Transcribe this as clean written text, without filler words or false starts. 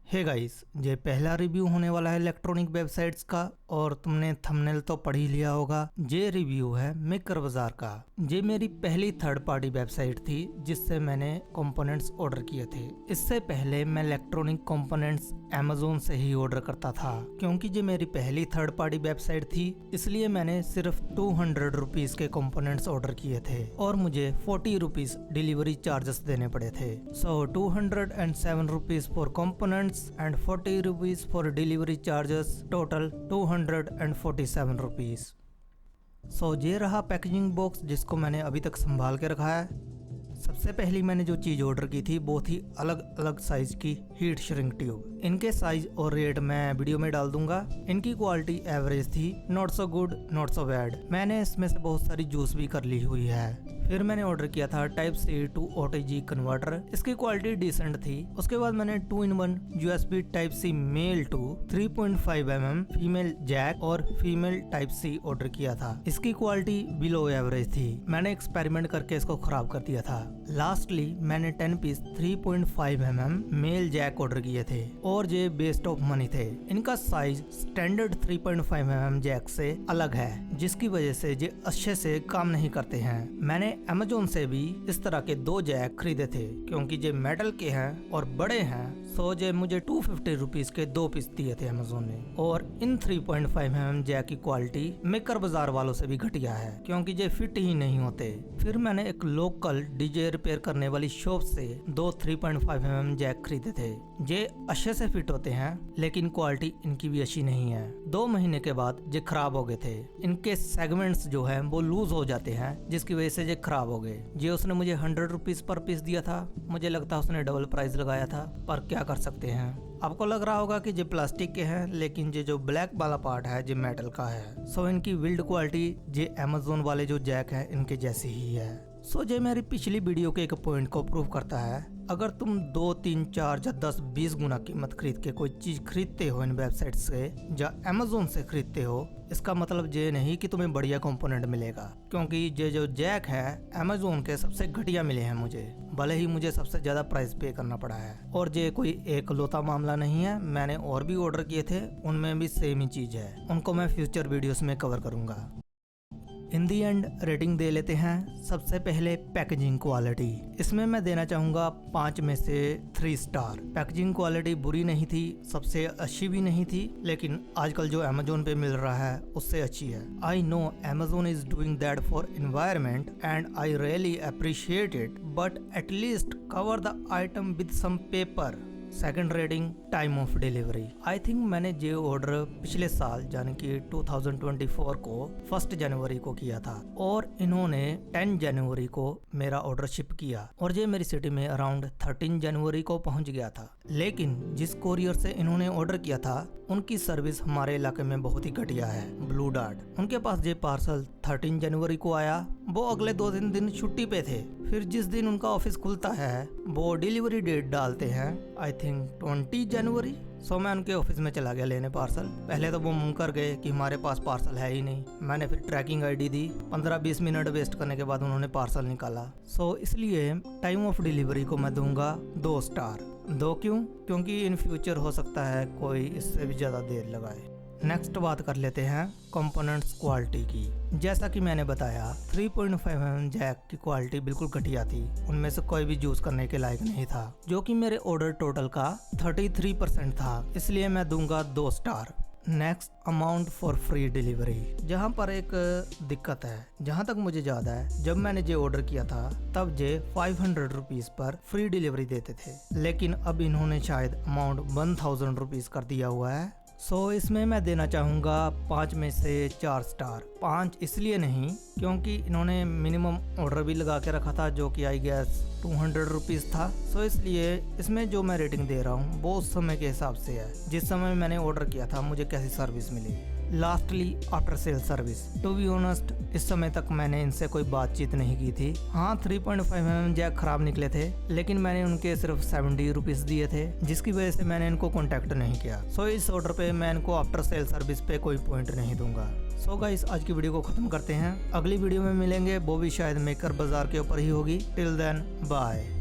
Hey guys, ये पहला review होने वाला है इलेक्ट्रॉनिक वेबसाइट्स का और तुमने थंबनेल तो पढ़ ही लिया होगा। ये रिव्यू है मेकर बाजार का। ये मेरी पहली थर्ड पार्टी वेबसाइट थी जिससे मैंने कंपोनेंट्स ऑर्डर किए थे। इससे पहले मैं इलेक्ट्रॉनिक कंपोनेंट्स अमेज़न से ही ऑर्डर करता था। क्योंकि ये मेरी पहली थर्ड पार्टी वेबसाइट थी इसलिए मैंने सिर्फ 200 रुपीज के कंपोनेंट्स ऑर्डर किए थे और मुझे 40 रुपीज डिलीवरी चार्जेस देने पड़े थे। सो 207 rupees for components and 40 rupees for delivery charges, total 247 rupees। सो ये रहा पैकेजिंग बॉक्स जिसको मैंने अभी तक संभाल के रखा है। सबसे पहली मैंने जो चीज़ ऑर्डर की थी वो थी अलग अलग साइज की हीट श्रिंक ट्यूब। इनके साइज और रेट मैं वीडियो में डाल दूंगा। इनकी क्वालिटी एवरेज थी, not so good not so bad. मैंने इसमें से बहुत सारी यूज भी कर ली हुई है। फिर मैंने ऑर्डर किया था type C to OTG converter. इसकी क्वालिटी डिसेंट थी। उसके बाद मैंने 2-in-1 USB type C male to 3.5 mm female jack और फीमेल टाइप सी ऑर्डर किया था। इसकी क्वालिटी बिलो एवरेज थी। मैंने एक्सपेरिमेंट करके इसको खराब कर दिया था। लास्टली मैंने 10 piece 3.5 mm male jack order किए थे और ये बेस्ट ऑफ मनी थे। इनका साइज स्टैंडर्ड 3.5 mm जैक से अलग है जिसकी वजह से ये अच्छे से काम नहीं करते हैं। मैंने अमेज़न से भी इस तरह के 2 जैक खरीदे थे क्योंकि ये मेटल के हैं और बड़े हैं। सो ये मुझे 250 रुपीज के 2 पीस दिए थे अमेज़न ने। और इन 3.5 mm जैक की क्वालिटी मेकर बाजार वालों से भी घटिया है क्योंकि ये फिट ही नहीं होते। फिर मैंने एक लोकल डीजे रिपेयर करने वाली शॉप से 2 3.5 mm जैक खरीदे थे। ये अच्छे से फिट होते हैं लेकिन क्वालिटी इनकी भी अच्छी नहीं है। 2 महीने के बाद ये खराब हो गए थे। इनके सेगमेंट्स जो है वो लूज हो जाते हैं जिसकी वजह से ये खराब हो गए। ये उसने मुझे 100 रुपीज पर पीस दिया था। मुझे लगता है उसने डबल प्राइस लगाया था, पर क्या कर सकते हैं। आपको लग रहा होगा कि ये प्लास्टिक के हैं लेकिन ये जो ब्लैक वाला पार्ट है ये मेटल का है। सो इनकी बिल्ड क्वालिटी ये अमेज़न वाले जो जैक है इनके जैसी ही है। सो ये मेरी पिछली वीडियो के एक पॉइंट को प्रूव करता है। अगर तुम 2, 3, 4 या 10, 20 गुना कीमत खरीद के कोई चीज खरीदते हो इन वेबसाइट से या अमेज़न से खरीदते हो, इसका मतलब ये नहीं कि तुम्हें बढ़िया कंपोनेंट मिलेगा। क्योंकि ये जो जैक है अमेज़न के सबसे घटिया मिले हैं मुझे, भले ही मुझे सबसे ज्यादा प्राइस पे करना पड़ा है। और ये कोई एकलौता मामला नहीं है, मैंने और भी ऑर्डर किए थे, उनमें भी सेम ही चीज है। उनको मैं फ्यूचर वीडियोस में कवर करूंगा। इन दी एंड रेटिंग दे लेते हैं। सबसे पहले पैकेजिंग क्वालिटी, इसमें मैं देना चाहूँगा 5 में से 3 स्टार। पैकेजिंग क्वालिटी बुरी नहीं थी, सबसे अच्छी भी नहीं थी, लेकिन आजकल जो अमेज़न पे मिल रहा है उससे अच्छी है। I know Amazon is doing that for environment and I really appreciate it, but at least cover the item with some paper. Second rating time of delivery. I think मैंने ये ऑर्डर पिछले साल यानी कि 2024 को 1 जनवरी को किया था और इन्होंने 10 जनवरी को मेरा ऑर्डर शिप किया और ये मेरी सिटी में अराउंड 13 जनवरी को पहुंच गया था। लेकिन जिस कोरियर से इन्होंने ऑर्डर किया था उनकी सर्विस हमारे इलाके में बहुत ही घटिया है, ब्लू डार्ट। उनके पास ये पार्सल 13 जनवरी को आया, वो अगले 2-3 दिन छुट्टी पे थे। फिर जिस दिन उनका ऑफिस खुलता है वो डिलीवरी डेट डालते हैं आई थिंक 20 जनवरी। सो मैं उनके ऑफिस में चला गया लेने पार्सल। पहले तो वो मुंकर गए कि हमारे पास पार्सल है ही नहीं। मैंने फिर ट्रैकिंग ID दी। 15-20 मिनट वेस्ट करने के बाद उन्होंने पार्सल निकाला। सो इसलिए टाइम ऑफ डिलीवरी को मैं दूंगा 2 स्टार। 2 क्यों? क्योंकि इन फ्यूचर हो सकता है कोई इससे भी ज़्यादा देर लगाए। नेक्स्ट बात कर लेते हैं कंपोनेंट्स क्वालिटी की। जैसा कि मैंने बताया 3.5 mm जैक की क्वालिटी बिल्कुल घटिया थी, उनमें से कोई भी यूज करने के लायक नहीं था, जो कि मेरे ऑर्डर टोटल का 33% था, इसलिए मैं दूंगा 2 star. Next amount for free delivery. जहाँ पर एक दिक्कत है, जहाँ तक मुझे याद है जब मैंने ये ऑर्डर किया था तब ये 500 रुपीज पर फ्री डिलीवरी देते थे, लेकिन अब इन्होंने शायद अमाउंट 1000 रुपीज कर दिया हुआ है। सो इसमें मैं देना चाहूँगा 5 में से 4 स्टार। 5 इसलिए नहीं क्योंकि इन्होंने मिनिमम ऑर्डर भी लगा के रखा था जो कि आई गेस 200 रुपीज़ था। सो इसलिए इसमें जो मैं रेटिंग दे रहा हूँ वो उस समय के हिसाब से है, जिस समय मैंने ऑर्डर किया था मुझे कैसी सर्विस मिली। Lastly after sale service. To be honest इस समय तक मैंने इनसे कोई बातचीत नहीं की थी। हाँ 3.5 mm जैक खराब निकले थे लेकिन मैंने उनके सिर्फ 70 रुपीज दिए थे जिसकी वजह से मैंने इनको कांटेक्ट नहीं किया। सो इस ऑर्डर पे मैं इनको आफ्टर सेल सर्विस पे कोई पॉइंट नहीं दूंगा। सो गाइस आज की वीडियो को खत्म करते हैं। अगली वीडियो में मिलेंगे, वो भी शायद मेकर बाजार के ऊपर ही होगी। Till then bye.